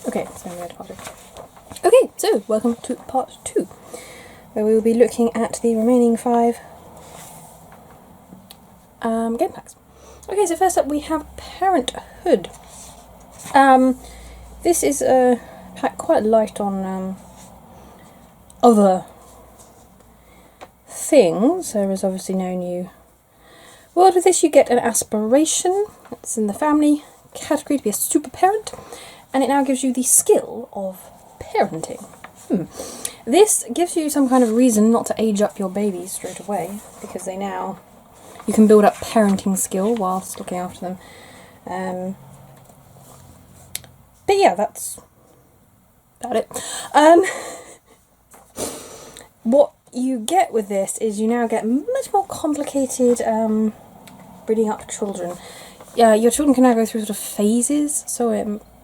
Okay, so I'm going to part 2. Okay, so welcome to part 2, where we will be looking at the remaining 5 game packs. Okay, so first up we have Parenthood. This is a pack quite light on other things. There is obviously no new world with this. You get an aspiration. It's in the family category to be a super parent, and it now gives you the skill of parenting. This gives you some kind of reason not to age up your babies straight away, because you can build up parenting skill whilst looking after them. But yeah, that's about it. What you get with this is you now get much more complicated bringing up children. Your children can now go through sort of phases, so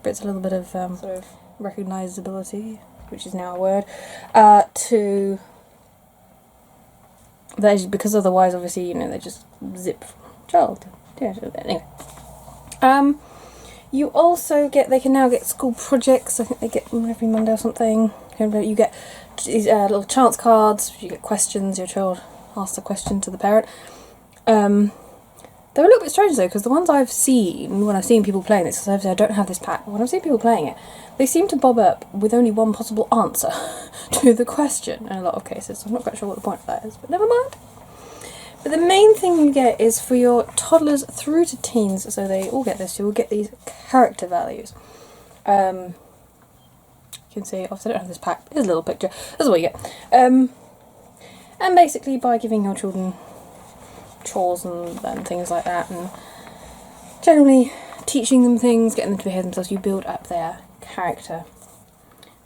it's a little bit of sort of recognisability, which is now a word, to that, because otherwise, obviously, they just zip from child to anyway. You also they can now get school projects. I think they get them every Monday or something. You get these little chance cards. You get questions. Your child asks a question to the parent. They're a little bit strange though, because the ones I've seen, when I've seen people playing this, because obviously I don't have this pack, when I've seen people playing it, they seem to bob up with only one possible answer to the question in a lot of cases, so I'm not quite sure what the point of that is, but never mind. But the main thing you get is for your toddlers through to teens, so they all get this, you will get these character values. You can see, obviously I don't have this pack, but here's a little picture, that's what you get. And basically by giving your children chores and things like that, and generally teaching them things, getting them to behave themselves, you build up their character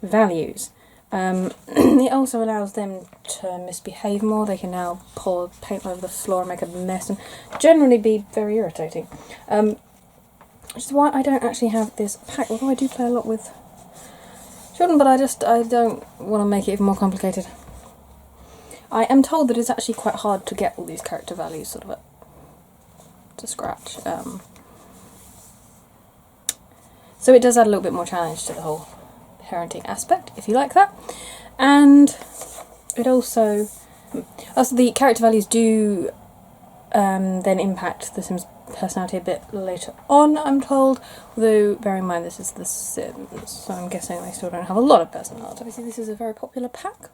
values. It also allows them to misbehave more. They can now pour paint over the floor and make a mess and generally be very irritating. Which is why I don't actually have this pack, although I do play a lot with children, but I don't want to make it even more complicated. I am told that it's actually quite hard to get all these character values sort of up to scratch. So it does add a little bit more challenge to the whole parenting aspect, if you like that. And it also the character values do then impact the Sims personality a bit later on, I'm told. Although, bear in mind this is the Sims, so I'm guessing they still don't have a lot of personality. Obviously this is a very popular pack.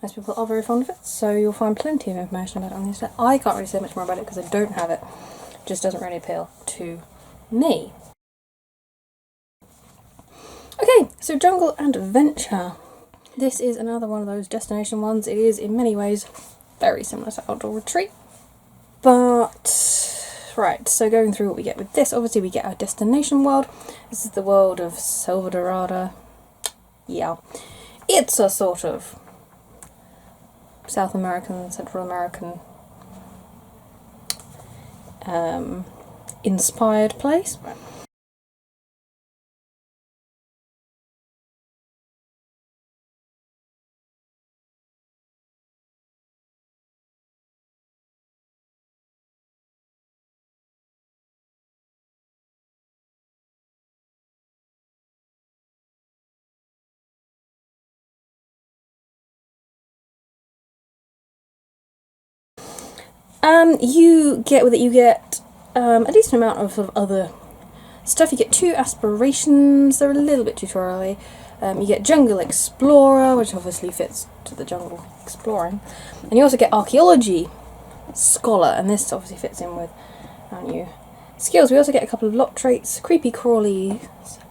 Most people are very fond of it, so you'll find plenty of information about it on the internet. I can't really say much more about it because I don't have it. It just doesn't really appeal to me. Okay, so Jungle and Adventure. This is another one of those destination ones. It is in many ways very similar to Outdoor Retreat. But, right, so going through what we get with this, obviously we get our destination world. This is the world of Salvadorada. Yeah, it's a sort of South American, Central American inspired place. You get with it, you get a decent amount of sort of other stuff. You get 2 aspirations, they're a little bit tutorial-y. You get Jungle Explorer, which obviously fits to the jungle exploring. And you also get Archaeology Scholar, and this obviously fits in with our new skills. We also get a couple of lock traits, Creepy Crawly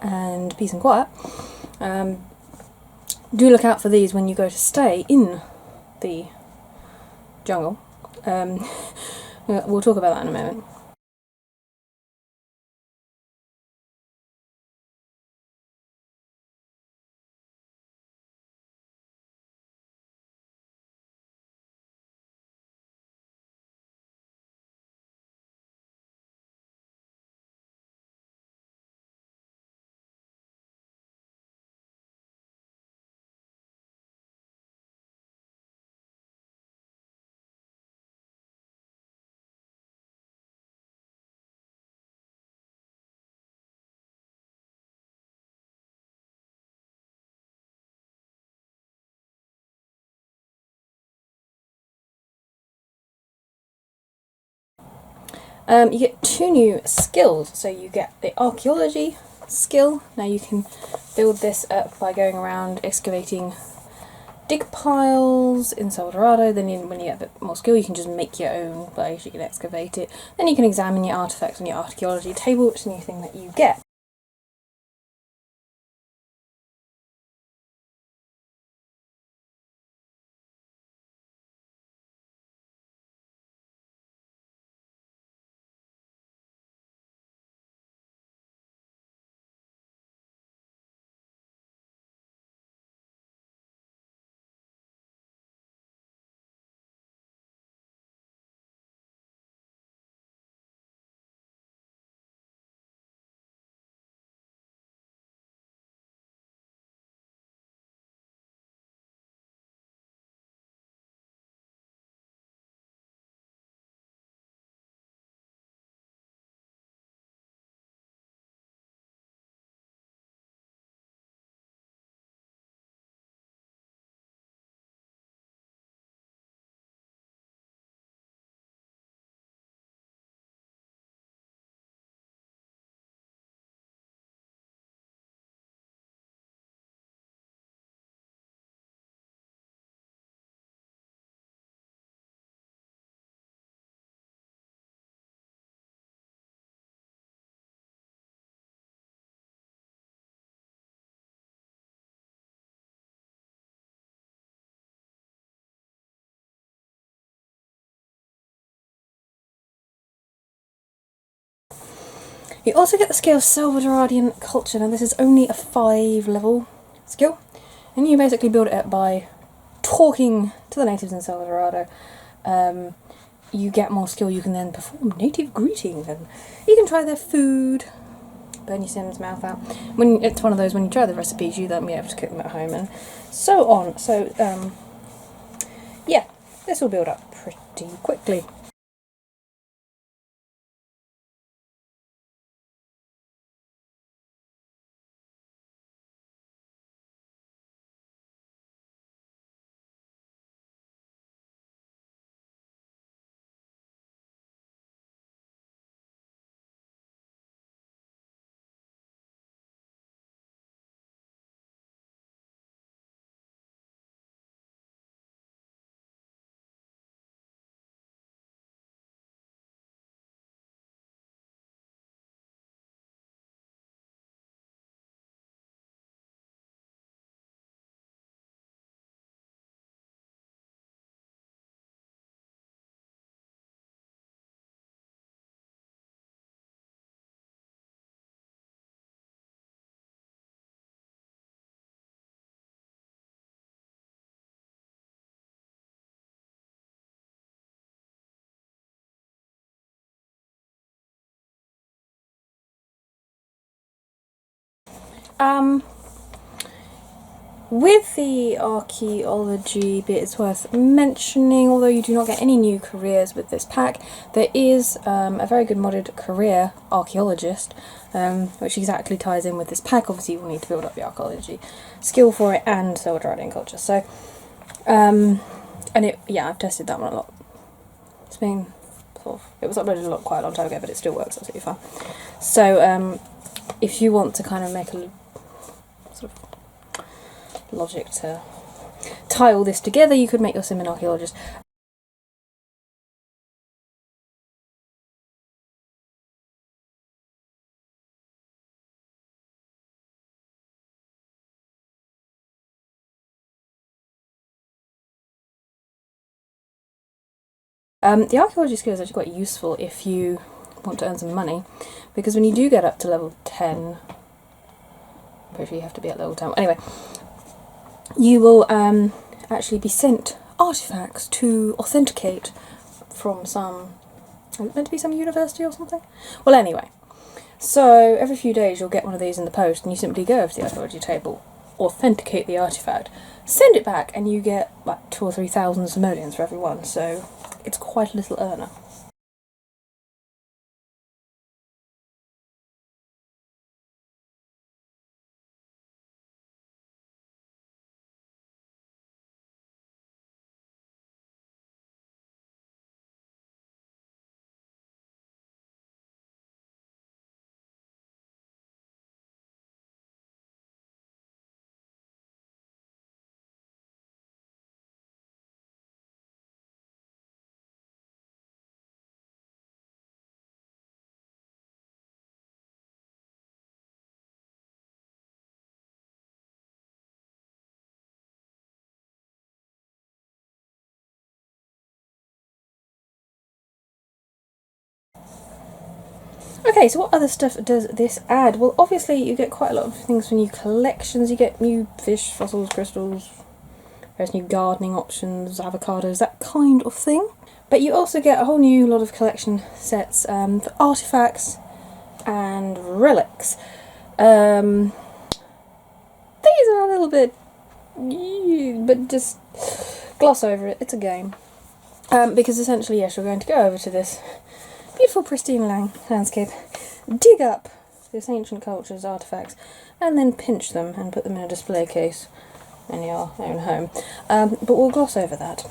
and Peace and Quiet. Do look out for these when you go to stay in the jungle. We'll talk about that in a moment. You get 2 new skills. So you get the archaeology skill. Now you can build this up by going around excavating dig piles in Soldorado. Then when you get a bit more skill, you can just make your own place. You can excavate it. Then you can examine your artifacts on your archaeology table, which is a new thing that you get. You also get the skill Salvadoradian Culture. Now this is only a 5-level skill, and you basically build it up by talking to the natives in Salvadorado. You get more skill, you can then perform native greetings, and you can try their food, burn your Sim's mouth out. When it's one of those, when you try the recipes, you then be able to cook them at home, and so on. So, yeah, this will build up pretty quickly. With the archaeology bit, it's worth mentioning, although you do not get any new careers with this pack, there is a very good modded career archaeologist, which exactly ties in with this pack. Obviously you will need to build up your archaeology skill for it and Soldoradian culture. So, and I've tested that one a lot. It's been it was uploaded quite a long time ago, but it still works absolutely fine. So, if you want to kind of make a sort of logic to tie all this together, you could make your sim an archaeologist. The archaeology skill is actually quite useful if you want to earn some money, because when you do get up to level 10, I'm pretty sure you have to be at level 10, anyway, you will actually be sent artifacts to authenticate from some, is it meant to be some university or something? Well, anyway, so every few days you'll get one of these in the post, and you simply go over to the archaeology table, authenticate the artifact, send it back, and you get like 2,000 or 3,000 simoleons for every one, so it's quite a little earner. Okay, so what other stuff does this add? Well, obviously you get quite a lot of things for new collections. You get new fish, fossils, crystals, there's new gardening options, avocados, that kind of thing. But you also get a whole new lot of collection sets for artifacts and relics. These are a little bit, but just gloss over it. It's a game. Because essentially, yes, you're going to go over to this beautiful, pristine landscape, dig up this ancient culture's artifacts, and then pinch them and put them in a display case in your own home. But we'll gloss over that.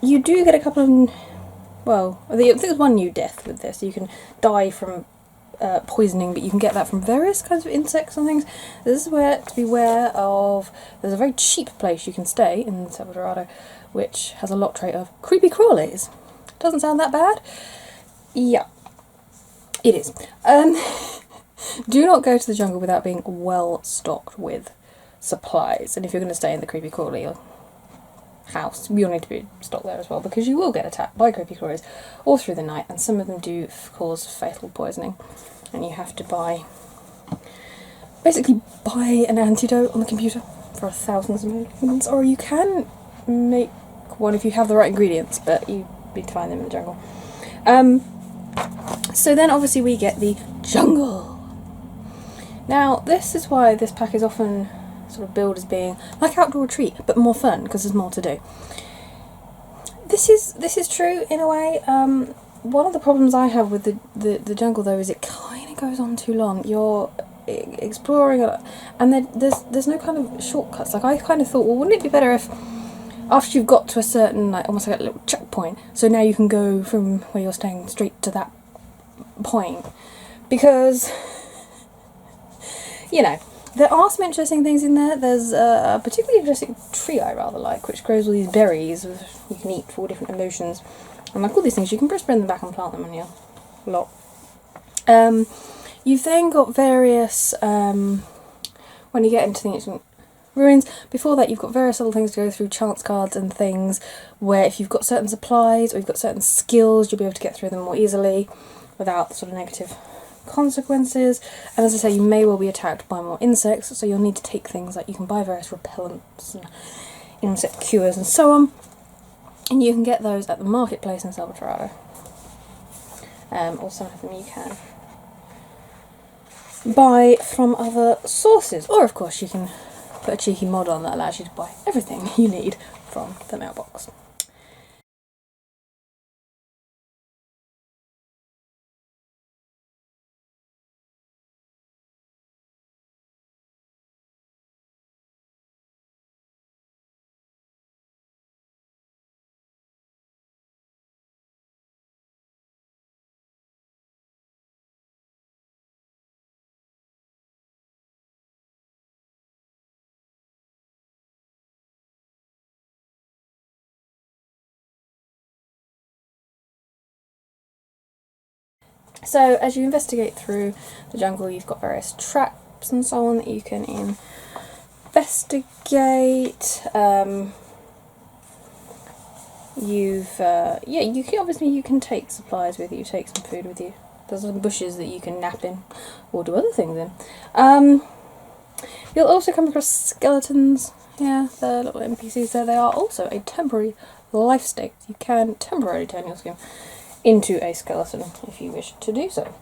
You do get a couple of, well, I think there's one new death with this. You can die from poisoning, but you can get that from various kinds of insects and things. This is where to beware of. There's a very cheap place you can stay in Sims4, which has a lot trait of creepy crawlies. Doesn't sound that bad. Yeah, it is. Do not go to the jungle without being well stocked with supplies. And if you're going to stay in the creepy crawly house, you'll need to be stocked there as well, because you will get attacked by creepy crawlies all through the night, and some of them do cause fatal poisoning. And you have to basically buy an antidote on the computer for thousands of moments, or you can make one if you have the right ingredients, but you need to find them in the jungle. So then obviously we get the jungle. Now this is why this pack is often sort of billed as being like Outdoor Retreat, but more fun, because there's more to do. This is true in a way. One of the problems I have with the jungle though is it kind of goes on too long. You're exploring and there's no kind of shortcuts. Like I kind of thought, well, wouldn't it be better if after you've got to a certain, like almost like a little checkpoint, so now you can go from where you're staying straight to that point, because you know, there are some interesting things in there. There's a particularly interesting tree I rather like, which grows all these berries you can eat for all different emotions. And like all these things, you can just bring them back and plant them on your lot. You've then got various, when you get into the ancient ruins, before that you've got various little things to go through, chance cards and things, where if you've got certain supplies or you've got certain skills, you'll be able to get through them more easily without the sort of negative consequences. And as I say, you may well be attacked by more insects, so you'll need to take things like you can buy various repellents and insect cures and so on, and you can get those at the marketplace in Sims4. Or some of them you can buy from other sources, or of course you can put a cheeky mod on that allows you to buy everything you need from the mailbox. So as you investigate through the jungle, you've got various traps and so on that you can investigate. You can obviously take supplies with you, take some food with you. There's some bushes that you can nap in or do other things in. You'll also come across skeletons. Yeah, they're little NPCs there. They are also a temporary life state. You can temporarily turn your skin into a skeleton if you wish to do so.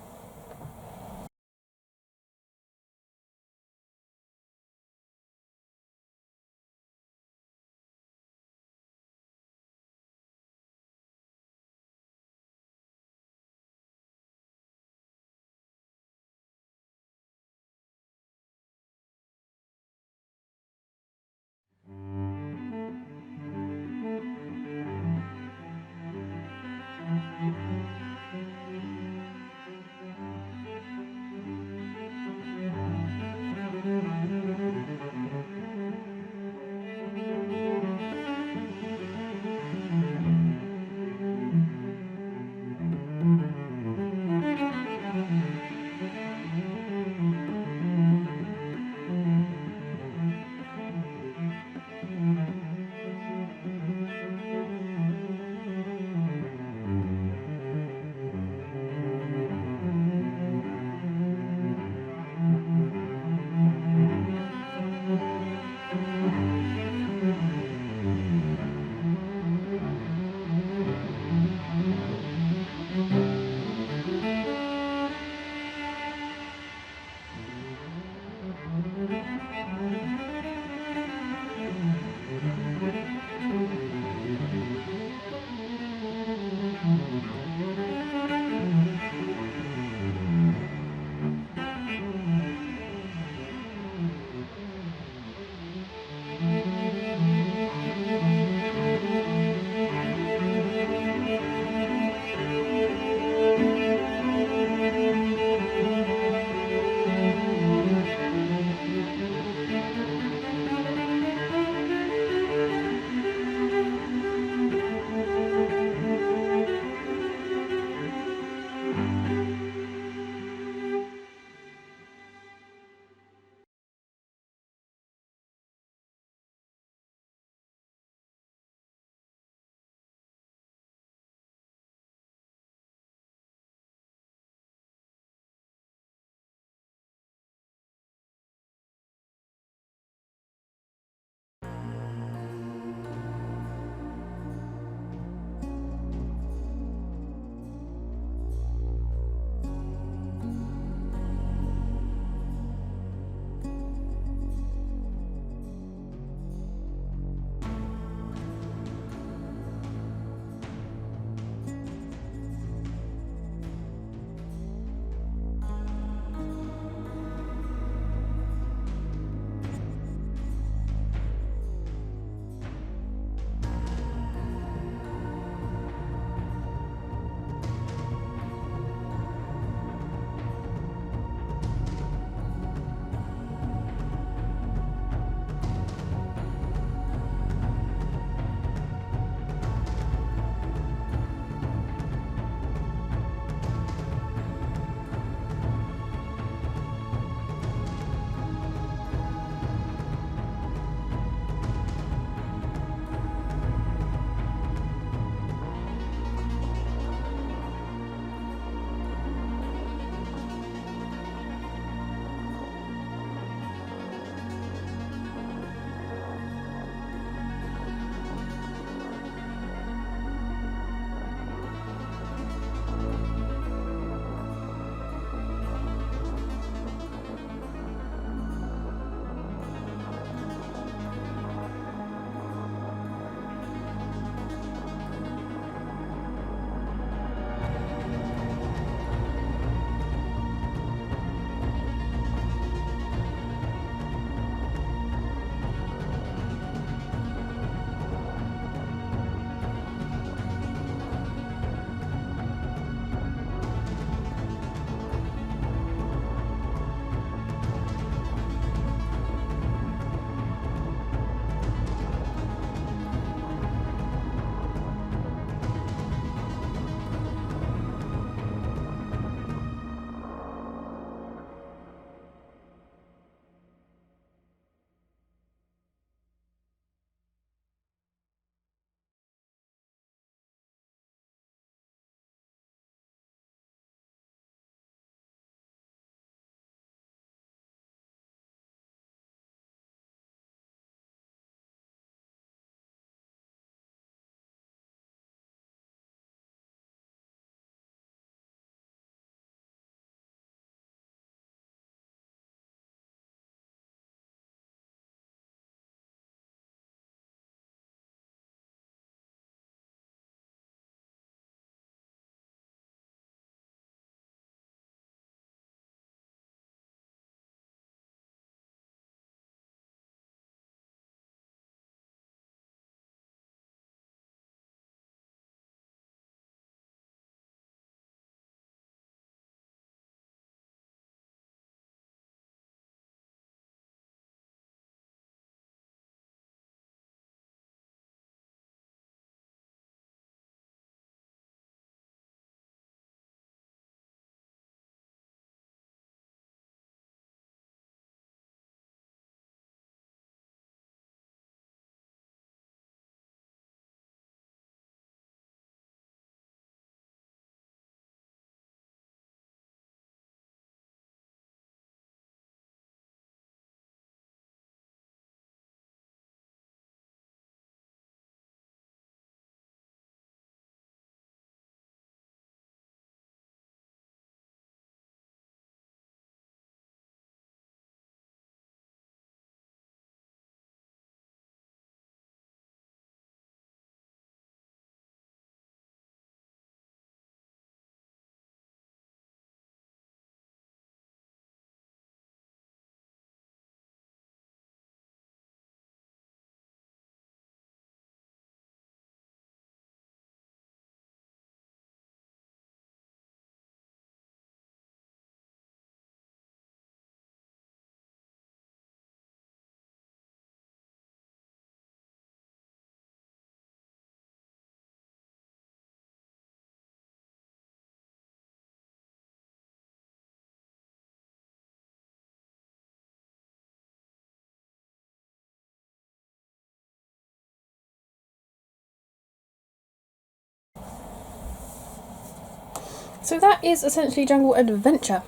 So that is essentially Jungle Adventure.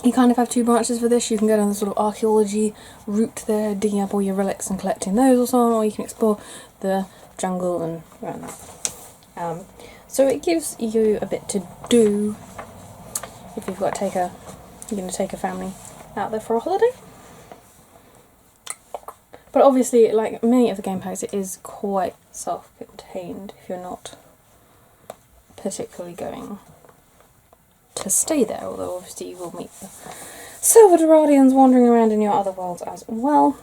You kind of have two branches for this. You can go down the sort of archaeology route there, digging up all your relics and collecting those or so on, or you can explore the jungle and around that. So it gives you a bit to do if you've got to you're going to take a family out there for a holiday. But obviously, like many of the game packs, it is quite self-contained if you're not particularly going to stay there, although obviously you will meet the Silverdoradians wandering around in your other worlds as well.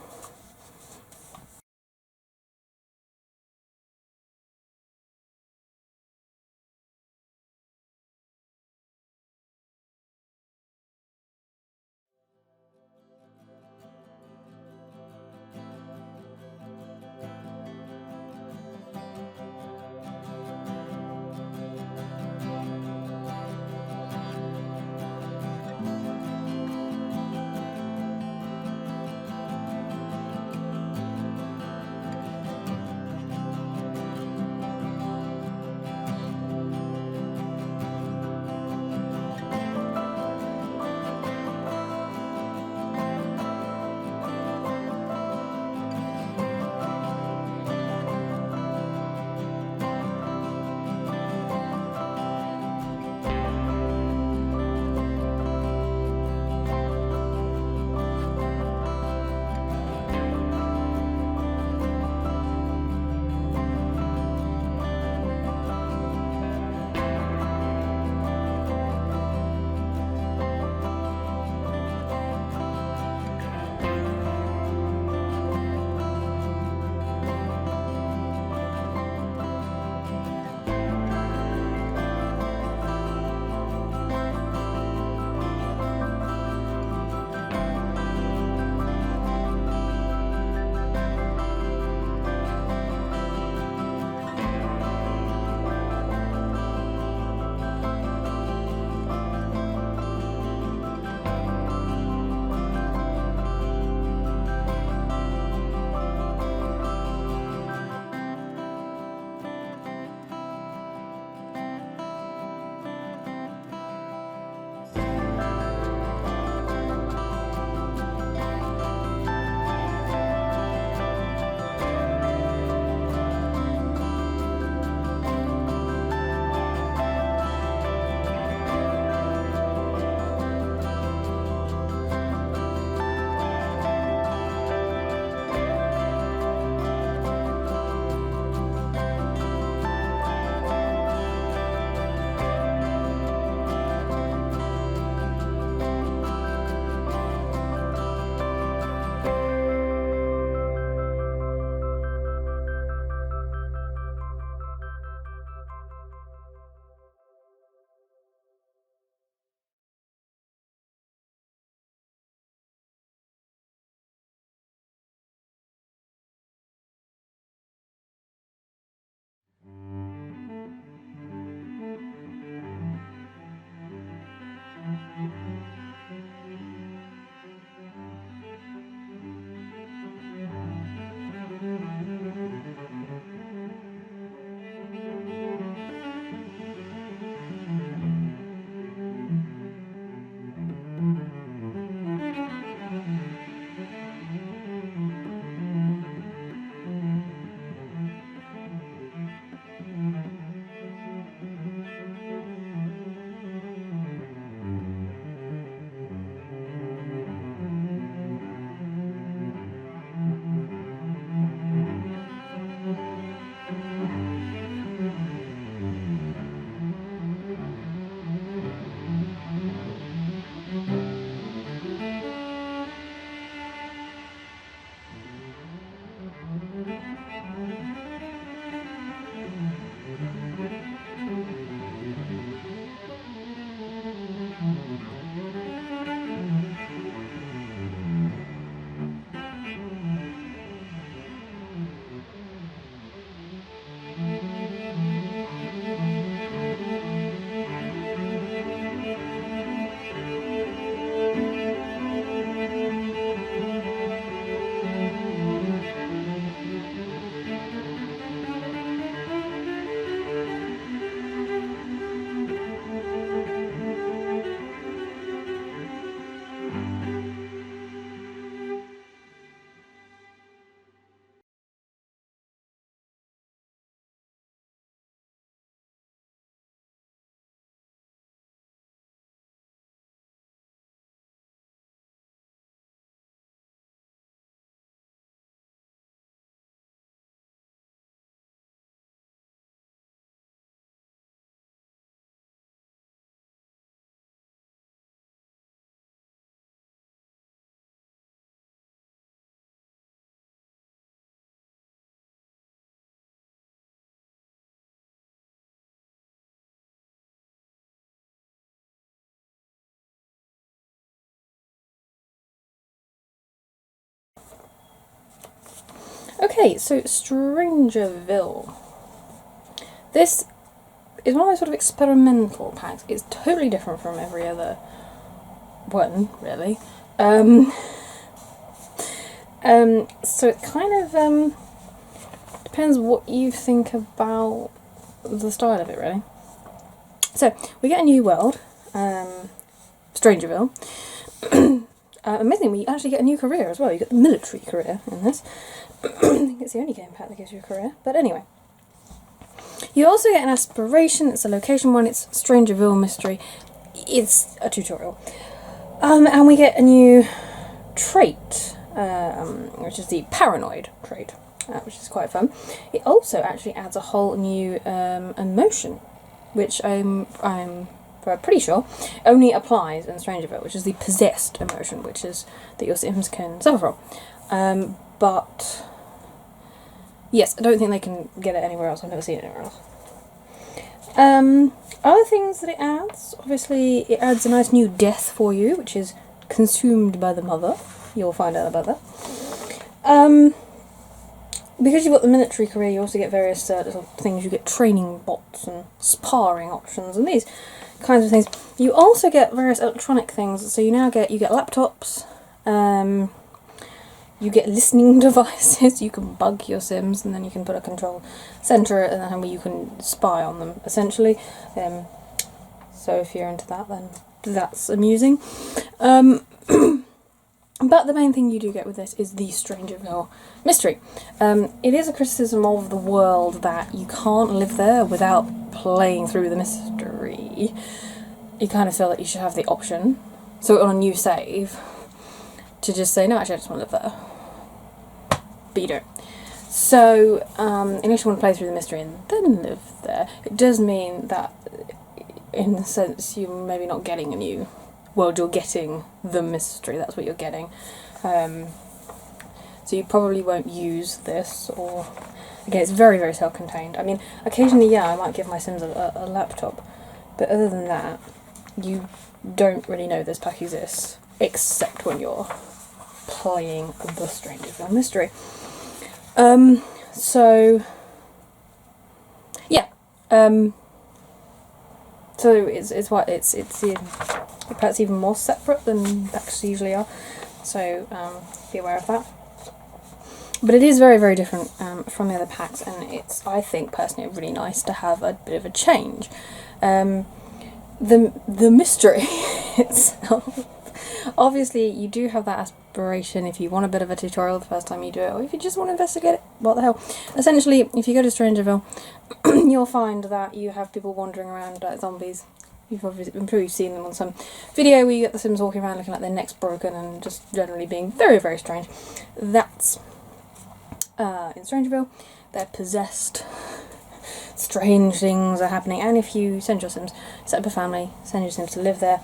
Okay, so Strangerville. This is one of those sort of experimental packs. It's totally different from every other one, really. So it kind of depends what you think about the style of it, really. So we get a new world, Strangerville. Amazingly, you actually get a new career as well. You get the military career in this. I think it's the only game pack that gives you a career. But anyway. You also get an aspiration. It's a location one. It's Strangerville Mystery. It's a tutorial. And we get a new trait, which is the paranoid trait, which is quite fun. It also actually adds a whole new emotion, which I'm pretty sure only applies in Strangerville, which is the possessed emotion, which is that your Sims can suffer from. But yes, I don't think they can get it anywhere else. I've never seen it anywhere else. Other things that it adds, obviously it adds a nice new death for you, which is consumed by the mother. You'll find out about that. Because you've got the military career, you also get various little things. You get training bots and sparring options and these kinds of things. You also get various electronic things. So you get laptops. You get listening devices. You can bug your Sims, and then you can put a control centre and where you can spy on them, essentially. So if you're into that, then that's amusing. But the main thing you do get with this is the Strangerville mystery. It is a criticism of the world that you can't live there without playing through the mystery. You kind of feel that you should have the option, so on a new save, to just say, no, actually I just want to live there. But you don't. So, unless you want to play through the mystery and then live there, it does mean that, in a sense, you're maybe not getting a new world, you're getting the mystery, that's what you're getting. So you probably won't use this, or, again, it's very, very self-contained. I mean, occasionally, yeah, I might give my Sims a laptop, but other than that, you don't really know this pack exists, except when you're playing the Strangerville mystery. So, yeah, so perhaps even more separate than packs usually are, so be aware of that. But it is very, very different from the other packs, and it's, I think, personally, really nice to have a bit of a change. The mystery itself, obviously, you do have that aspiration if you want a bit of a tutorial the first time you do it, or if you just want to investigate it, what the hell. Essentially, if you go to Strangerville, you'll find that you have people wandering around like zombies. I'm sure you've seen them on some video where you get the Sims walking around looking like their necks broken and just generally being very, very strange. That's in Strangerville. They're possessed. Strange things are happening, and if you send your Sims, set up a family, send your Sims to live there,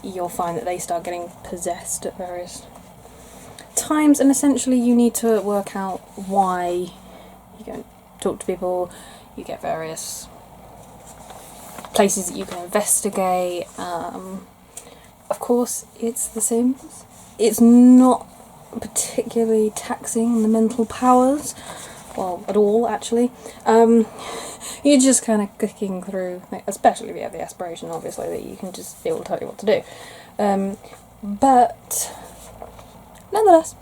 you'll find that they start getting possessed at various times, and essentially you need to work out why. You go and talk to people, you get various places that you can investigate. Of course, it's The Sims. It's not particularly taxing on the mental powers, well, at all, actually. You're just kind of clicking through, especially if you have the aspiration, obviously, that you can just, it will tell you what to do. But, nonetheless,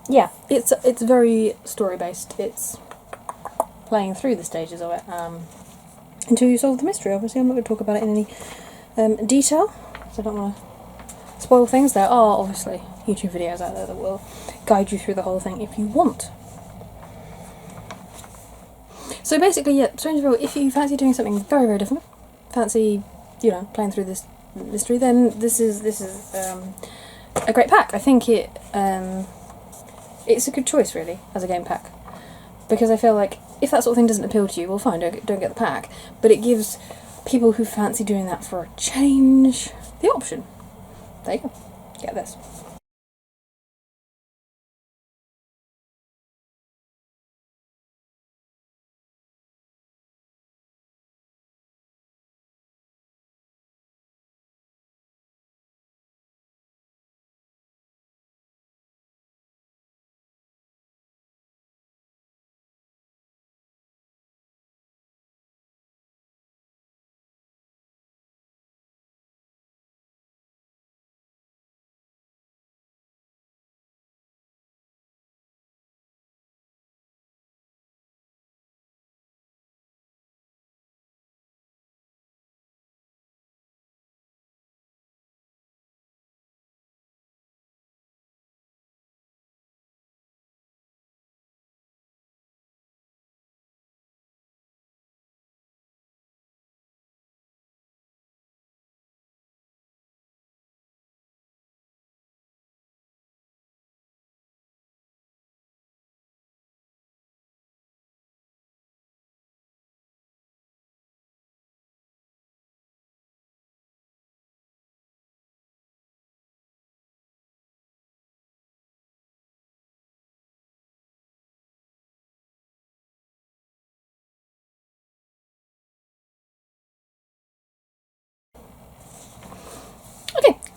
yeah, it's very story-based. It's playing through the stages of it until you solve the mystery. Obviously, I'm not going to talk about it in any detail, so I don't want to spoil things. There are, obviously, YouTube videos out there that will guide you through the whole thing if you want. So basically, yeah, Strangerville, if you fancy doing something very, very different, fancy, playing through this mystery, then this is a great pack. I think it's a good choice, really, as a game pack, because I feel like if that sort of thing doesn't appeal to you, well, fine, don't get the pack, but it gives people who fancy doing that for a change the option. There you go. Get this.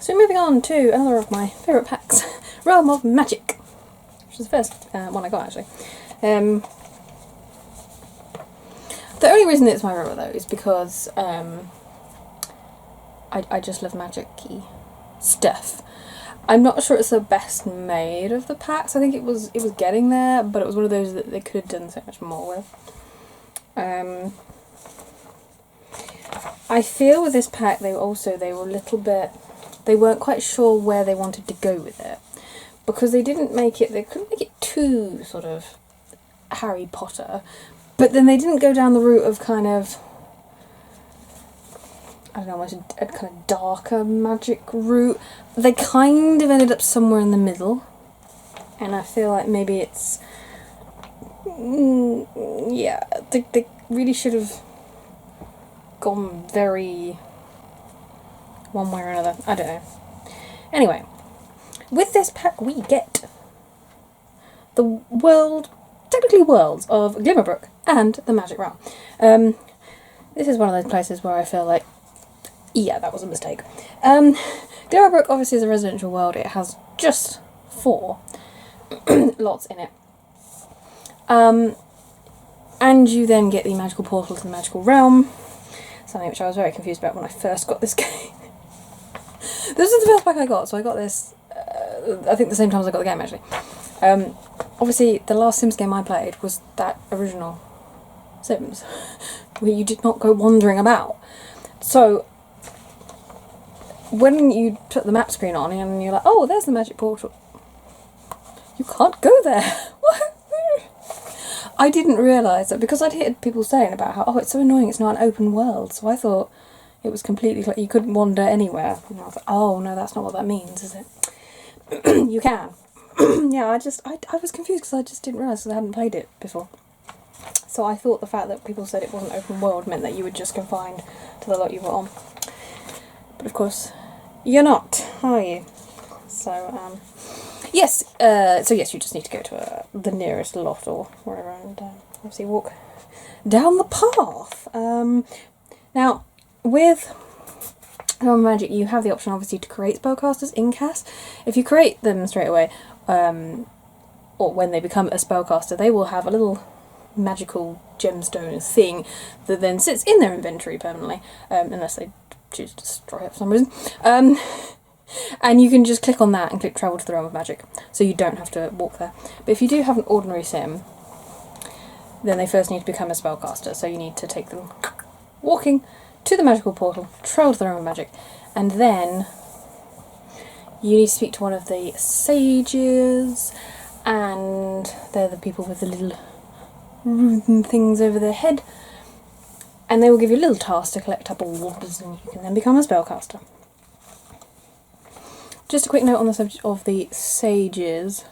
So moving on to another of my favourite packs, Realm of Magic, which is the first one I got actually. The only reason it's my favourite though is because I just love magic-y stuff. I'm not sure it's the best made of the packs. I think it was getting there, but it was one of those that they could have done so much more with. I feel with this pack they were a little bit, they weren't quite sure where they wanted to go with it, because they couldn't make it too sort of Harry Potter, but then they didn't go down the route of kind of, I don't know, almost a kind of darker magic route. They kind of ended up somewhere in the middle, and I feel like maybe it's, yeah, they really should have gone very one way or another. I don't know. Anyway, with this pack we get the technically worlds of Glimmerbrook and the Magic Realm. This is one of those places where I feel like, yeah, that was a mistake. Glimmerbrook obviously is a residential world. It has just 4 lots in it. And you then get the magical portal to the magical realm, something which I was very confused about when I first got this game. This is the first pack I got, so I got this, I think the same time as I got the game actually. Obviously the last Sims game I played was that original Sims, where you did not go wandering about. So when you put the map screen on and you're like, oh, there's the magic portal, you can't go there. What? I didn't realise that, because I'd heard people saying about how, oh, it's so annoying, it's not an open world, so I thought it was completely like you couldn't wander anywhere. And I was like, oh no, that's not what that means, is it? You can. Yeah, I was confused because I just didn't realise, because I hadn't played it before. So I thought the fact that people said it wasn't open world meant that you were just confined to the lot you were on. But of course, you're not, are you? So, yes, you just need to go to the nearest lot or wherever and obviously walk down the path. Now, with Realm of Magic, you have the option obviously to create spellcasters in cast. If you create them straight away, or when they become a spellcaster, they will have a little magical gemstone thing that then sits in their inventory permanently, unless they choose to destroy it for some reason. And you can just click on that and click travel to the Realm of Magic, so you don't have to walk there. But if you do have an ordinary sim, then they first need to become a spellcaster, so you need to take them walking to the magical portal, travel to the Realm of Magic, and then you need to speak to one of the sages, and they're the people with the little rune things over their head, and they will give you a little task to collect up orbs, and you can then become a spellcaster. Just a quick note on the subject of the sages.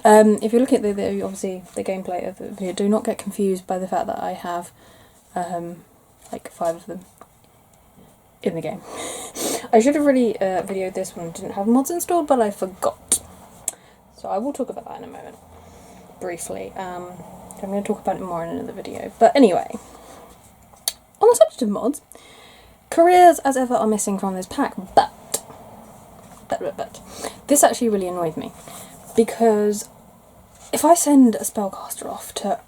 If you're looking at the obviously the gameplay of the video, do not get confused by the fact that I have like 5 of them in the game. I should have really videoed this when I didn't have mods installed, but I forgot. So I will talk about that in a moment, briefly. I'm going to talk about it more in another video. But anyway, on the subject of mods, careers as ever are missing from this pack, but this actually really annoyed me, because if I send a spellcaster off to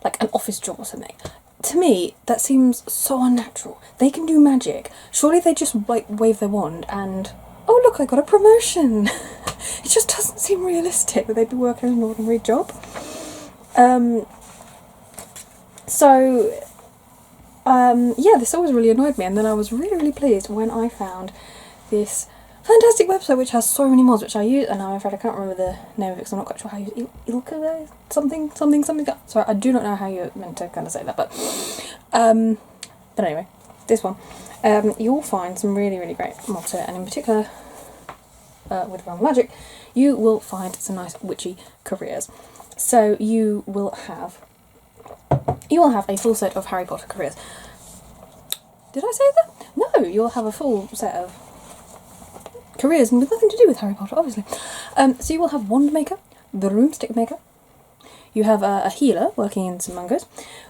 like an office job or something, to me that seems so unnatural. They can do magic. Surely they just like wave their wand and, oh look, I got a promotion. It just doesn't seem realistic that they'd be working an ordinary job. Yeah, this always really annoyed me, and then I was really pleased when I found this fantastic website which has so many mods which I use, and I'm afraid I can't remember the name of it because I'm not quite sure how you use Ilka something. Sorry, I do not know how you're meant to kind of say that, but anyway, this one, you'll find some really great mods here, and in particular with Realm of Magic, you will find some nice witchy careers. So you will have a full set of Harry Potter careers. Did I say that? No, you'll have a full set of careers with nothing to do with Harry Potter, obviously. So you will have Wand Maker, the Broomstick Maker. You have a healer working in some mangoes.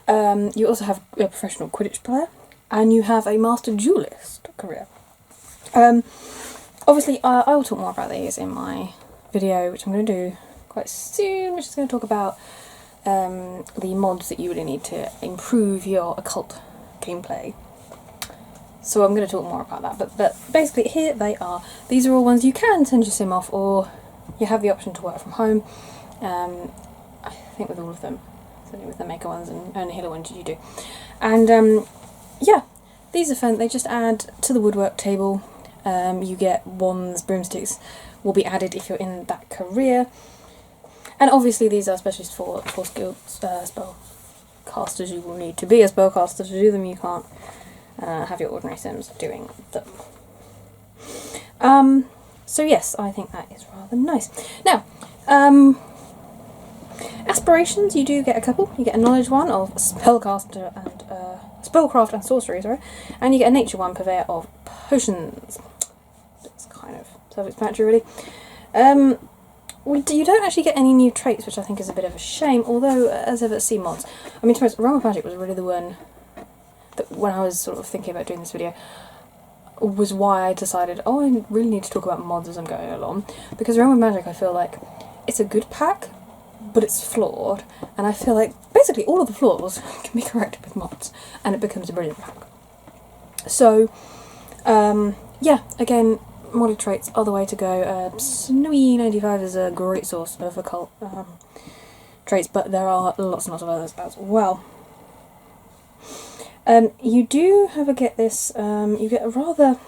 You also have a professional Quidditch player, and you have a Master Duelist career. Obviously, I will talk more about these in my video, which I'm going to do quite soon, which is going to talk about the mods that you really need to improve your occult gameplay. So I'm going to talk more about that, but basically here they are. These are all ones you can send your sim off, or you have the option to work from home. I think with all of them, certainly with the maker ones and healer ones you do. And yeah, these are fun. They just add to the woodwork table. You get wands, broomsticks will be added if you're in that career. And obviously these are especially for skilled spellcasters. You will need to be a spellcaster to do them. You can't have your ordinary sims doing them. So yes, I think that is rather nice. Now, aspirations, you do get a couple. You get a knowledge one of spellcaster and spellcraft and sorcery, sorry, and you get a nature one, purveyor of potions. It's kind of self-explanatory, really. You don't actually get any new traits, which I think is a bit of a shame, although, as ever, C mods. I mean, to be honest, Realm of Magic was really the one that, when I was sort of thinking about doing this video, was why I decided, oh, I really need to talk about mods as I'm going along, because Realm of Magic, I feel like, it's a good pack, but it's flawed, and I feel like basically all of the flaws can be corrected with mods, and it becomes a brilliant pack. So, yeah, again, modded traits are the way to go. Snowy 95 is a great source of occult traits, but there are lots and lots of others as well. You do have a you get a rather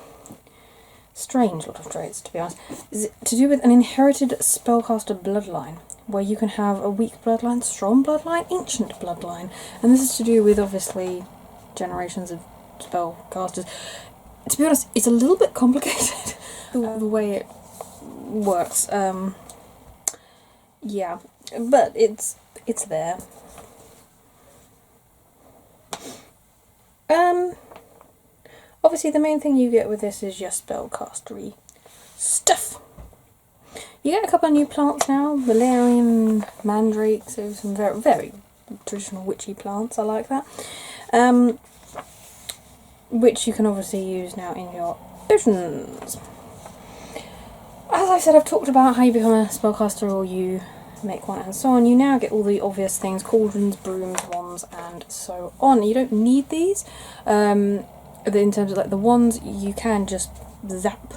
strange lot of traits, to be honest. Is it to do with an inherited spellcaster bloodline, where you can have a weak bloodline, strong bloodline, ancient bloodline, and this is to do with, obviously, generations of spellcasters. To be honest, it's a little bit complicated, the way it works. Yeah, but it's there. Obviously the main thing you get with this is your spellcastery stuff. You get a couple of new plants now, valerian, mandrake, so some very, very traditional witchy plants, I like that. Which you can obviously use now in your potions. As I said, I've talked about how you become a spellcaster or you make one and so on. You now get all the obvious things, cauldrons, brooms, wands, and so on. You don't need these. In terms of like the wands, you can just zap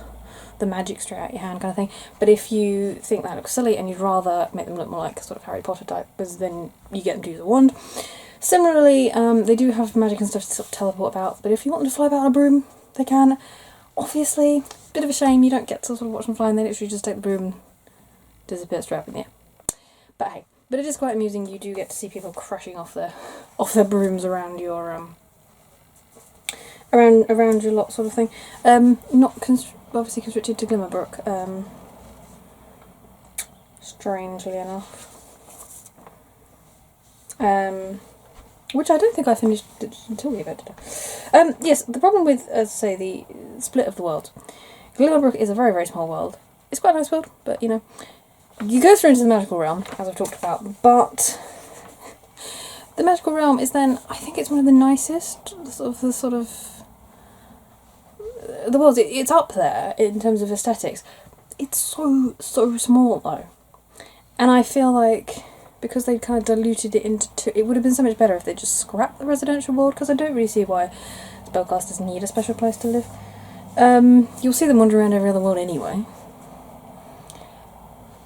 the magic straight out your hand kind of thing. But if you think that looks silly and you'd rather make them look more like sort of Harry Potter type, because then you get them to use a wand. Similarly, they do have magic and stuff to sort of teleport about, but if you want them to fly about on a broom, they can. Obviously, bit of a shame you don't get to sort of watch them fly, and they literally just take the broom and disappear straight up in the air. But hey, but it is quite amusing. You do get to see people crashing off their brooms around your around your lot, sort of thing. Not obviously constricted to Glimmerbrook. Strangely enough. Which I don't think I finished until the event today. Yes, the problem with, as I say, the split of the world. Glimmerbrook is a very, very small world. It's quite a nice world, but, you know, you go through into the magical realm, as I've talked about, but the magical realm is then, I think it's one of the nicest of the worlds. It's up there in terms of aesthetics. It's so small, though. And I feel like, because they kind of diluted it into two, it would have been so much better if they just scrapped the residential world, because I don't really see why spellcasters need a special place to live. You'll see them wander around every other world anyway.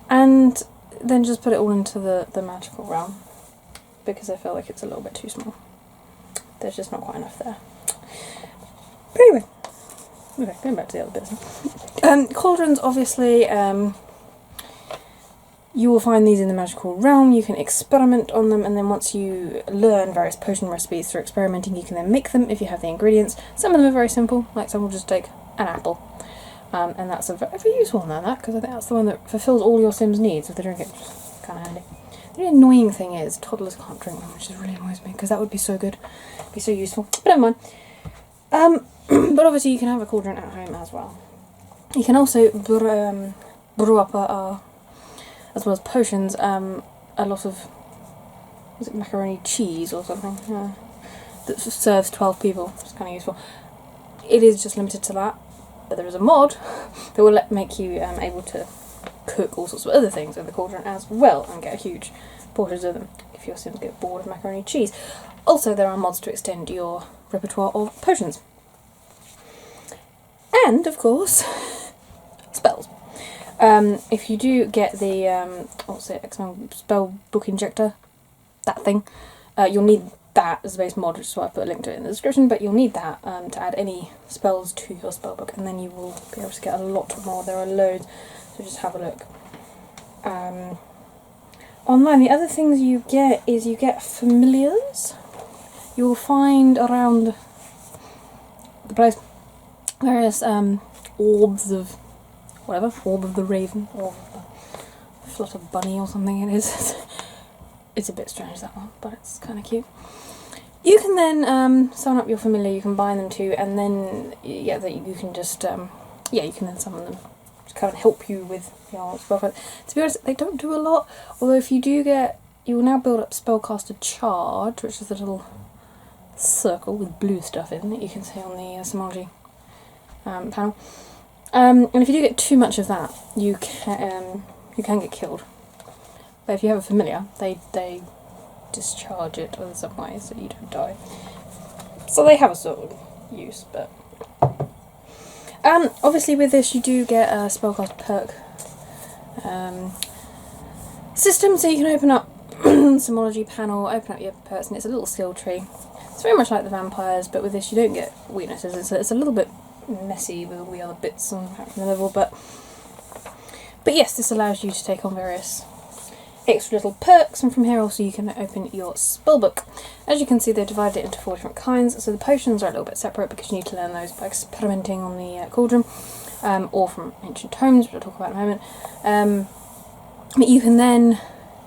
And then just put it all into the magical realm, because I feel like it's a little bit too small. There's just not quite enough there. But anyway, okay, going back to the other bits. Cauldrons, obviously, you will find these in the magical realm. You can experiment on them, and then once you learn various potion recipes through experimenting, you can then make them if you have the ingredients. Some of them are very simple, like some will just take an apple. And that's a very useful one, that, because I think that's the one that fulfills all your Sims' needs if they drink it. Kind of handy. The really annoying thing is, toddlers can't drink them, which just really annoys me, because that would be so good. It'd be so useful. But never mind. But obviously you can have a cauldron at home as well. You can also brew up, as well as potions, a lot of, was it macaroni cheese or something? That serves 12 people, which is kind of useful. It is just limited to that. But there is a mod that will make you able to cook all sorts of other things in the cauldron as well and get huge portions of them if your Sims get bored of macaroni and cheese. Also, there are mods to extend your repertoire of potions. And, of course, spells. If you do get the, what's it, spell book injector, that thing, you'll need that as a base mod, which is why I put a link to it in the description, but you'll need that to add any spells to your spellbook, and then you will be able to get a lot more. There are loads, so just have a look. Online, the other things you get is you get familiars. You'll find around the place various orbs of whatever, orb of the raven, or the flutter bunny or something it is. It's a bit strange, that one, but it's kind of cute. You can then summon up your familiar, you can bind them to, and then, yeah, that you can just, you can then summon them to kind of help you with your spell. To be honest, they don't do a lot, although if you do get, you will now build up Spellcaster Charge, which is a little circle with blue stuff in that you can see on the Synology panel. And if you do get too much of that, you can get killed. But if you have a familiar, they discharge it in some way so you don't die. So they have a sort of use, but obviously with this you do get a spellcast perk system, so you can open up Synology panel, open up your perks, and it's a little skill tree. It's very much like the vampires, but with this you don't get weaknesses. It's a little bit messy with all the other bits on the level, but yes, this allows you to take on various extra little perks, and from here also you can open your spellbook. As you can see, they've divided it into 4 different kinds, so the potions are a little bit separate because you need to learn those by experimenting on the cauldron, or from ancient tomes, which I'll talk about in a moment. But you can then,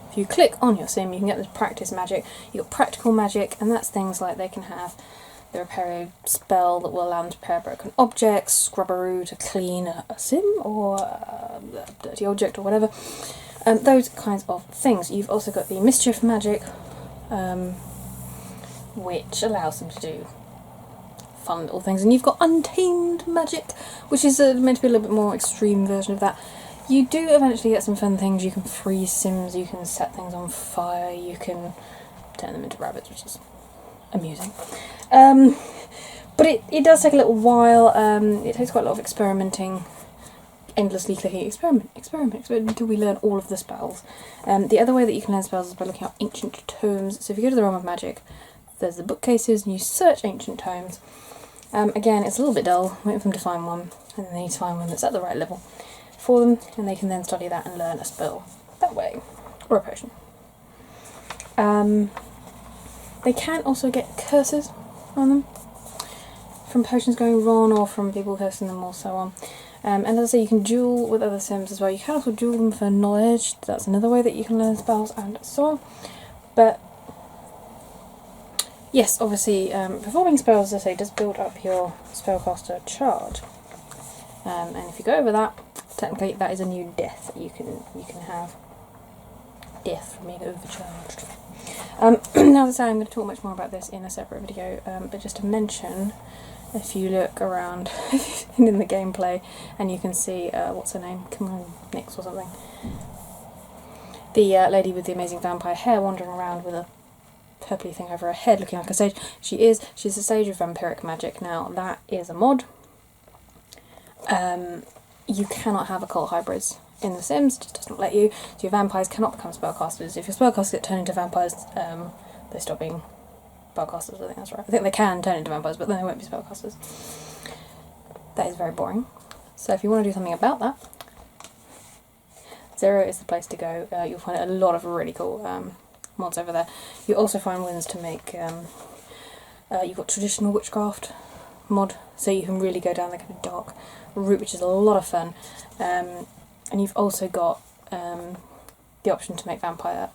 if you click on your sim, you can get this practice magic. You've got practical magic, and that's things like they can have the repair spell that will allow them to repair broken objects, scrubberoo to clean a sim or a dirty object or whatever. Those kinds of things. You've also got the mischief magic, which allows them to do fun little things, and you've got untamed magic, which is meant to be a little bit more extreme version of that. You do eventually get some fun things. You can freeze sims, you can set things on fire, you can turn them into rabbits, which is amusing. But it does take a little while. It takes quite a lot of experimenting, endlessly clicking, experiment until we learn all of the spells. The other way that you can learn spells is by looking at ancient tomes. So if you go to the Realm of Magic, there's the bookcases, and you search ancient tomes. Again, it's a little bit dull, waiting for them to find one, and then they need to find one that's at the right level for them, and they can then study that and learn a spell that way, or a potion. They can also get curses on them, from potions going wrong or from people cursing them or so on. And as I say, you can duel with other sims as well. You can also duel them for knowledge. That's another way that you can learn spells and so on. But yes, obviously, performing spells, as I say, does build up your spellcaster charge. And if you go over that, technically that is a new death that you can have. Death from being overcharged. Now, as I say, I'm going to talk much more about this in a separate video, but just to mention, if you look around in the gameplay, and you can see, what's her name? Come on, Nix or something. The lady with the amazing vampire hair wandering around with a purpley thing over her head looking like a sage. She's a sage of vampiric magic. Now, that is a mod. You cannot have occult hybrids in The Sims, it just doesn't let you. So your vampires cannot become spellcasters. If your spellcasters get turned into vampires, they stop being spellcasters, I think that's right. I think they can turn into vampires, but then they won't be spellcasters. That is very boring. So if you want to do something about that, Zero is the place to go. You'll find a lot of really cool mods over there. You also find ones to make, you've got traditional witchcraft mod, so you can really go down the kind of dark route, which is a lot of fun. And you've also got the option to make vampire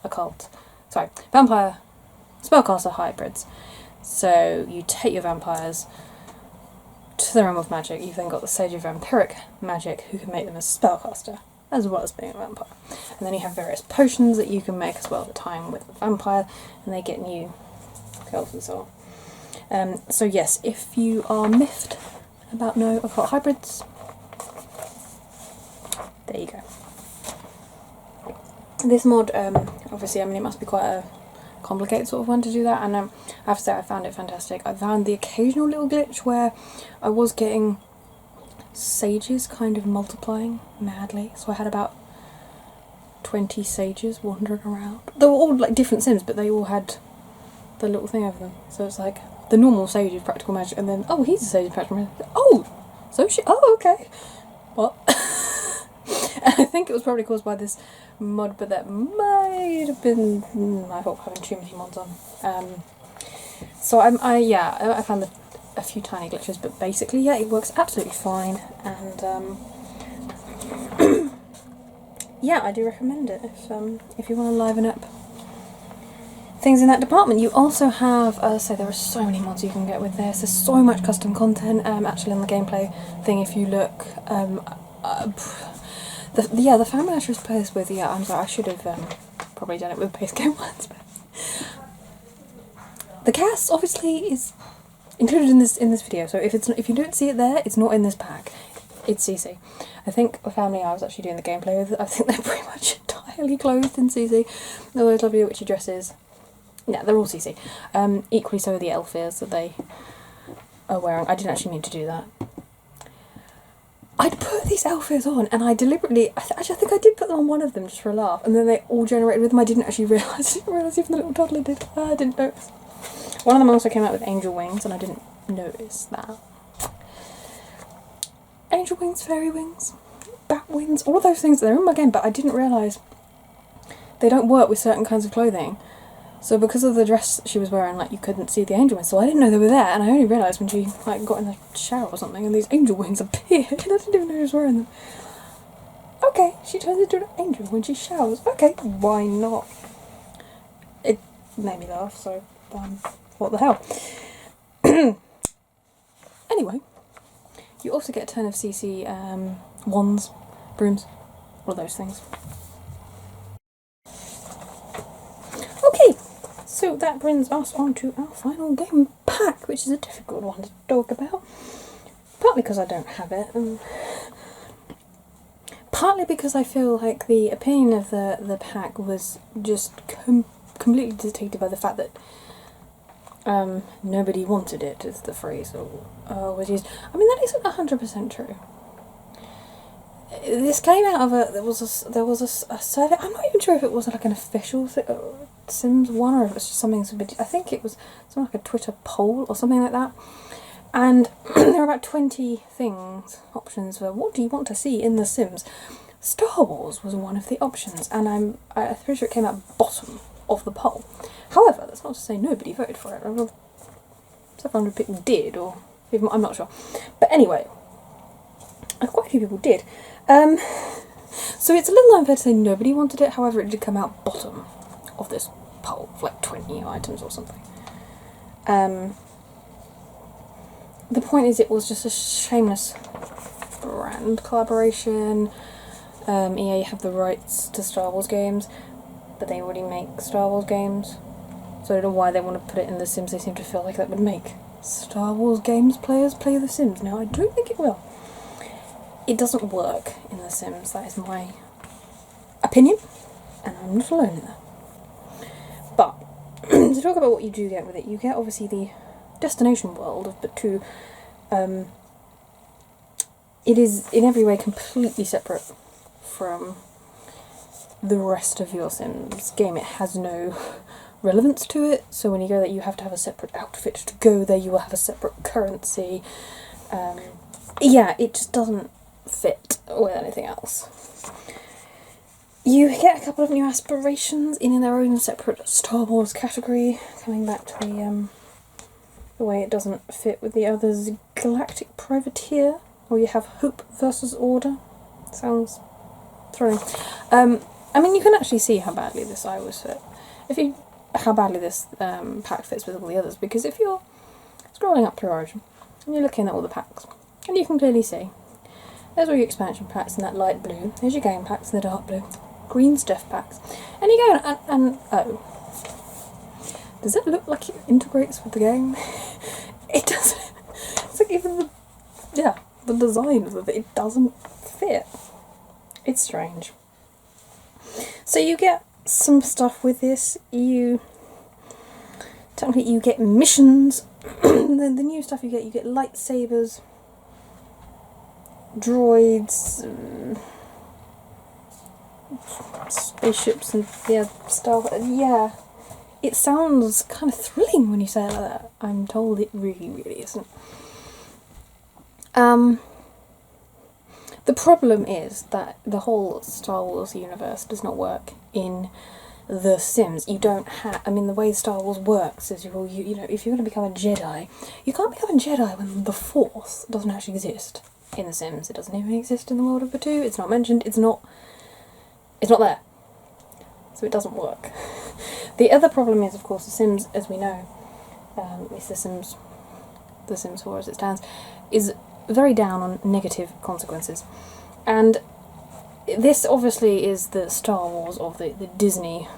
spellcaster hybrids. So you take your vampires to the Realm of Magic. You've then got the Sage of Vampiric Magic, who can make them as spellcaster, as well as being a vampire. And then you have various potions that you can make as well at the time with the vampire, and they get new skills and so on. So yes, if you are miffed about no occult hybrids, there you go. This mod, obviously, I mean, it must be quite a complicated sort of one to do that, and I have to say I found it fantastic. I found the occasional little glitch where I was getting sages kind of multiplying madly, so I had about 20 sages wandering around. They were all like different Sims, but they all had the little thing over them, so it's like the normal sage is practical magic, and then, oh, he's a sage of practical magic, oh, so she, oh, okay, what? And I think it was probably caused by this mod, but that might have been my fault having too many mods on. So I found a few tiny glitches, but basically, yeah, it works absolutely fine, and yeah, I do recommend it if you want to liven up things in that department. You also have, so there are so many mods you can get with this. There's so much custom content. Actually, on the gameplay thing, if you look, the family I chose players with, yeah, I'm sorry, I should have probably done it with base game ones, but the cast obviously is included in this video. So if you don't see it there, it's not in this pack. It's CC. I think the family I was actually doing the gameplay with, I think they're pretty much entirely clothed in CC. All those lovely witchy dresses. Yeah, they're all CC. Equally so are the elf ears that they are wearing. I didn't actually mean to do that. I'd put these elf ears on, and I deliberately, actually I think I did put them on one of them just for a laugh, and then they all generated with them. I didn't actually realise, even the little toddler did. I didn't notice. One of them also came out with angel wings, and I didn't notice that. Angel wings, fairy wings, bat wings, all of those things, they're in my game, but I didn't realise they don't work with certain kinds of clothing. So because of the dress she was wearing, like, you couldn't see the angel wings, so I didn't know they were there, and I only realised when she, like, got in the shower or something, and these angel wings appeared, and I didn't even know she was wearing them. Okay, she turns into an angel when she showers. Okay, why not? It made me laugh, so, what the hell. Anyway, you also get a ton of CC wands, brooms, all those things. Okay, so that brings us on to our final game pack, which is a difficult one to talk about. Partly because I don't have it, and partly because I feel like the opinion of the pack was just completely dictated by the fact that nobody wanted it, is the phrase was used. I mean, that isn't 100% true. This came out of there was a survey. I'm not even sure if it was like an official Sims 1 or if it was just something. I think it was something like a Twitter poll or something like that. And there are about 20 options for what do you want to see in The Sims. Star Wars was one of the options, and I'm pretty sure it came out bottom of the poll. However, that's not to say nobody voted for it. Several hundred people did, or even, I'm not sure. But anyway, quite a few people did. So it's a little unfair to say nobody wanted it. However, it did come out bottom of this poll, for like 20 items or something. The point is, it was just a shameless brand collaboration. EA have the rights to Star Wars games, but they already make Star Wars games. So I don't know why they want to put it in The Sims. They seem to feel like that would make Star Wars games players play The Sims. Now, I don't think it will. It doesn't work in The Sims. That is my opinion, and I'm not alone in that. But, to talk about what you do get with it, you get obviously the destination world of the two. It is in every way completely separate from the rest of your Sims game. It has no relevance to it, so when you go there you have to have a separate outfit to go there, you will have a separate currency. Yeah, it just doesn't fit with anything else. You get a couple of new aspirations in their own separate Star Wars category, coming back to the way it doesn't fit with the others. Galactic Privateer, or you have Hope versus Order. Sounds thrilling. I mean, you can actually see how badly this I was fit. How badly this pack fits with all the others, because if you're scrolling up through Origin and you're looking at all the packs, and you can clearly see there's all your expansion packs in that light blue, there's your game packs in the dark blue, green stuff packs, and you go and oh, does it look like it integrates with the game? It doesn't. It's like even the design of it doesn't fit. It's strange. So you get some stuff with this. Technically you get missions. the new stuff you get lightsabers, droids, spaceships and stuff. Yeah, it sounds kind of thrilling when you say it like that. I'm told it really, really isn't. The problem is that the whole Star Wars universe does not work in The Sims. You don't have... I mean, the way Star Wars works is, you know, if you're going to become a Jedi, you can't become a Jedi when the Force doesn't actually exist in The Sims. It doesn't even exist in the world of Batu. It's not mentioned. It's not there. So it doesn't work. The other problem is, of course, The Sims, as we know, at least The Sims 4 as it stands, is very down on negative consequences. And this obviously is the Star Wars of the Disney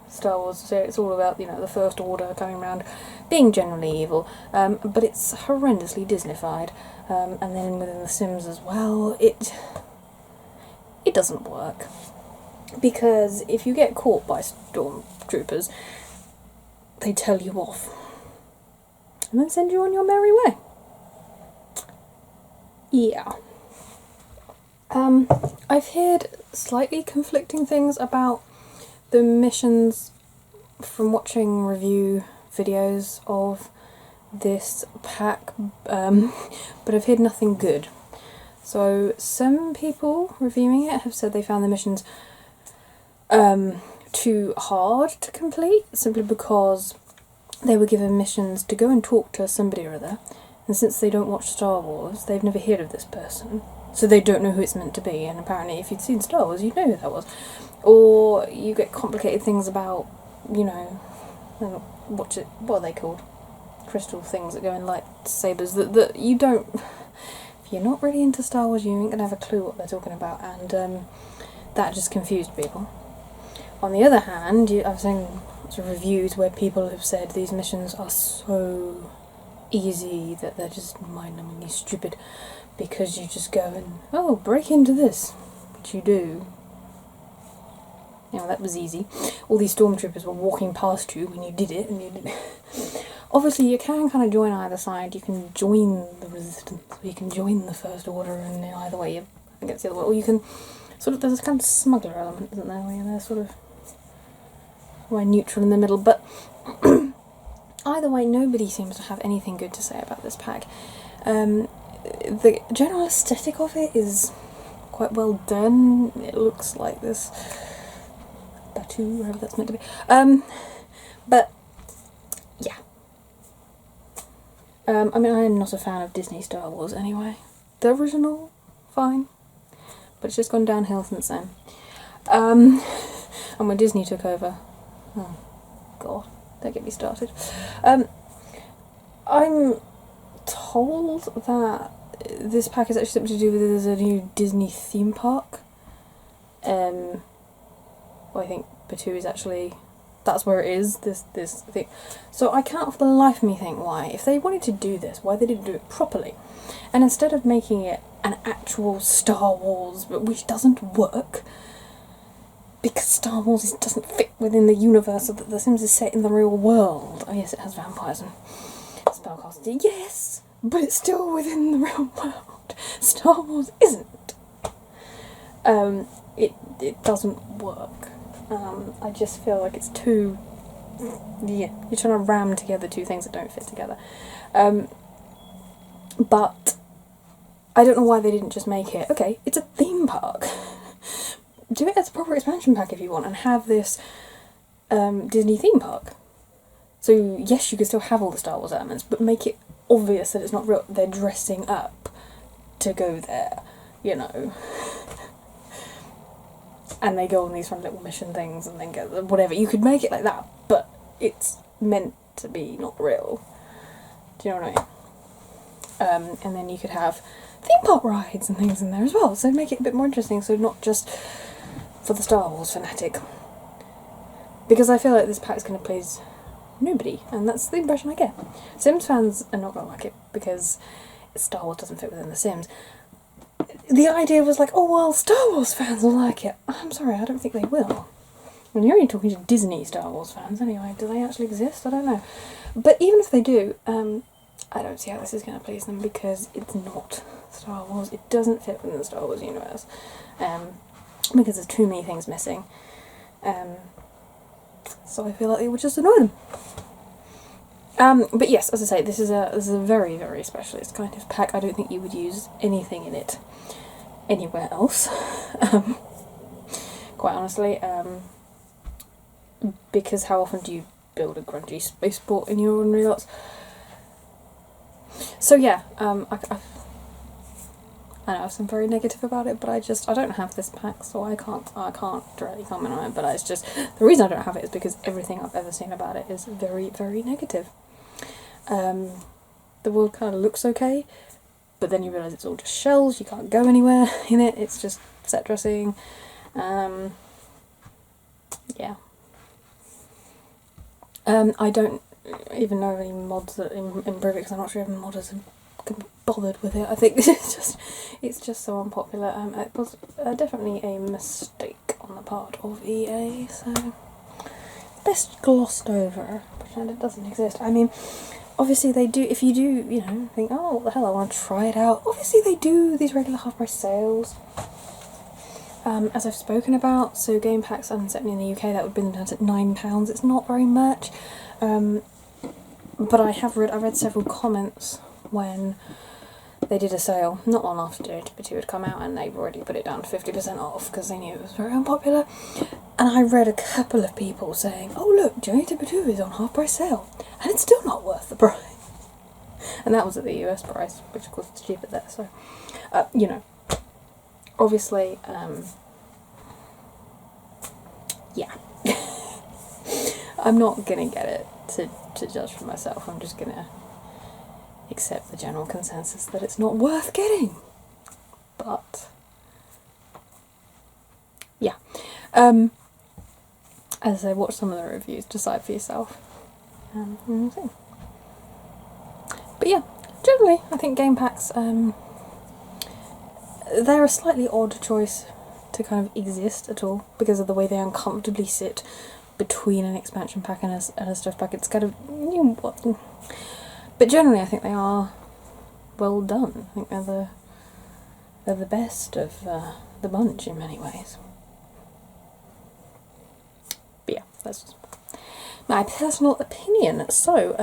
Star Wars, so it's all about, you know, the First Order coming around, being generally evil, but it's horrendously Disneyfied, and then within The Sims as well, it doesn't work. Because if you get caught by stormtroopers, they tell you off, and then send you on your merry way. Yeah. I've heard slightly conflicting things about the missions from watching review videos of this pack, but I've heard nothing good. So some people reviewing it have said they found the missions too hard to complete, simply because they were given missions to go and talk to somebody or other, and since they don't watch Star Wars, they've never heard of this person, so they don't know who it's meant to be, and apparently if you'd seen Star Wars, you'd know who that was. Or you get complicated things about, you know, what are they called? Crystal things that go in lightsabers, that you don't... If you're not really into Star Wars, you ain't gonna have a clue what they're talking about, and that just confused people. On the other hand, I've seen lots of reviews where people have said these missions are so easy that they're just mind-numbingly stupid, because you just go and, oh, break into this, which you do. You know, that was easy. All these stormtroopers were walking past you when you did it, and you did. Obviously, you can kind of join either side. You can join the Resistance, or you can join the First Order, and either way you're against the other one. Or you can sort of, there's a kind of smuggler element, isn't there, where they're sort of neutral in the middle, but either way, nobody seems to have anything good to say about this pack. The general aesthetic of it is quite well done. It looks like this Batu, wherever that's meant to be. But yeah. I mean, I'm not a fan of Disney Star Wars anyway. The original, fine, but it's just gone downhill since then. And when Disney took over, oh god, don't get me started. I'm told that this pack is actually something to do with there's a new Disney theme park. Well, I think Batu is actually, that's where it is, this thing. So I can't for the life of me think why, if they wanted to do this, why they didn't do it properly. And instead of making it an actual Star Wars, but which doesn't work, because Star Wars doesn't fit within the universe of The Sims is set in the real world. Oh yes, it has vampires and spellcasting, yes, but it's still within the real world. Star Wars isn't. It doesn't work. I just feel like it's too... Yeah, you're trying to ram together two things that don't fit together. But I don't know why they didn't just make it, okay, it's a theme park. Do it as a proper expansion pack if you want, and have this Disney theme park. So yes, you can still have all the Star Wars elements, but make it obvious that it's not real. They're dressing up to go there, you know. And they go on these fun little mission things and then go whatever. You could make it like that, but it's meant to be not real. Do you know what I mean? And then you could have theme park rides and things in there as well, so make it a bit more interesting, so not just for the Star Wars fanatic. Because I feel like this pack is going to please nobody, and that's the impression I get. Sims fans are not going to like it, because Star Wars doesn't fit within The Sims. the idea was like, oh well, Star Wars fans will like it. I'm sorry, I don't think they will. And you're only talking to Disney Star Wars fans anyway. Do they actually exist? I don't know. But even if they do, I don't see how this is going to please them, because it's not Star Wars. It doesn't fit within the Star Wars universe. Because there's too many things missing. So I feel like it would just annoy them. But yes, as I say, this is a very, very specialist kind of pack. I don't think you would use anything in it anywhere else. Quite honestly. Because how often do you build a grungy spaceport in your ordinary lots? So yeah, I know I'm very negative about it, but I don't have this pack, so I can't directly comment on it. But it's just, the reason I don't have it is because everything I've ever seen about it is very, very negative. The world kind of looks okay, but then you realise it's all just shells. You can't go anywhere in it. It's just set dressing. Yeah. I don't even know any mods that improve it, because I'm not sure if modders can be bothered with it. I think it's just so unpopular. It was definitely a mistake on the part of EA, so best glossed over, pretend it doesn't exist. I mean, obviously they do, if you do, you know, think, oh, what the hell, I want to try it out. Obviously they do these regular half-price sales. As I've spoken about, so game packs, and certainly in the UK that would bring them down to £9. It's not very much, but I read several comments when they did a sale, not long after Dota 2 had come out, and they've already put it down to 50% off because they knew it was very unpopular. And I read a couple of people saying, oh look, Dota 2 is on half-price sale, and it's still not worth the price. And that was at the US price, which of course is cheaper there, so, you know. Obviously, yeah. I'm not gonna get it to judge for myself. I'm just gonna accept the general consensus that it's not worth getting. But, yeah. As I say, watch some of the reviews, decide for yourself. And we'll see. But yeah, generally, I think game packs, they're a slightly odd choice to kind of exist at all, because of the way they uncomfortably sit between an expansion pack and a stuff pack. It's kind of, you know, what, but generally I think they are well done. I think they're the best of the bunch in many ways. But yeah, that's just my personal opinion. So,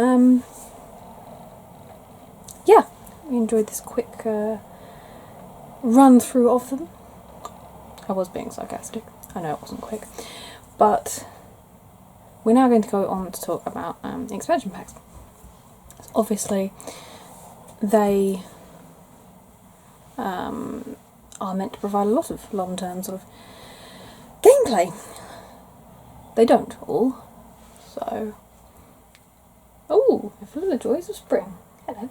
yeah, I enjoyed this quick run through of them. I was being sarcastic. I know it wasn't quick. But we're now going to go on to talk about expansion packs. So obviously, they are meant to provide a lot of long-term sort of gameplay. They don't all. So, oh, I feel the joys of spring. Hello.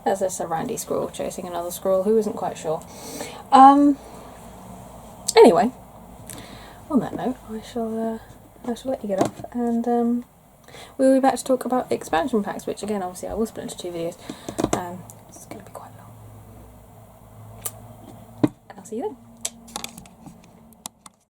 As there's a randy squirrel chasing another squirrel who isn't quite sure. Anyway, on that note, I shall let you get off, and we'll be back to talk about expansion packs, which again, obviously, I will split into 2 videos. It's going to be quite long. And I'll see you then.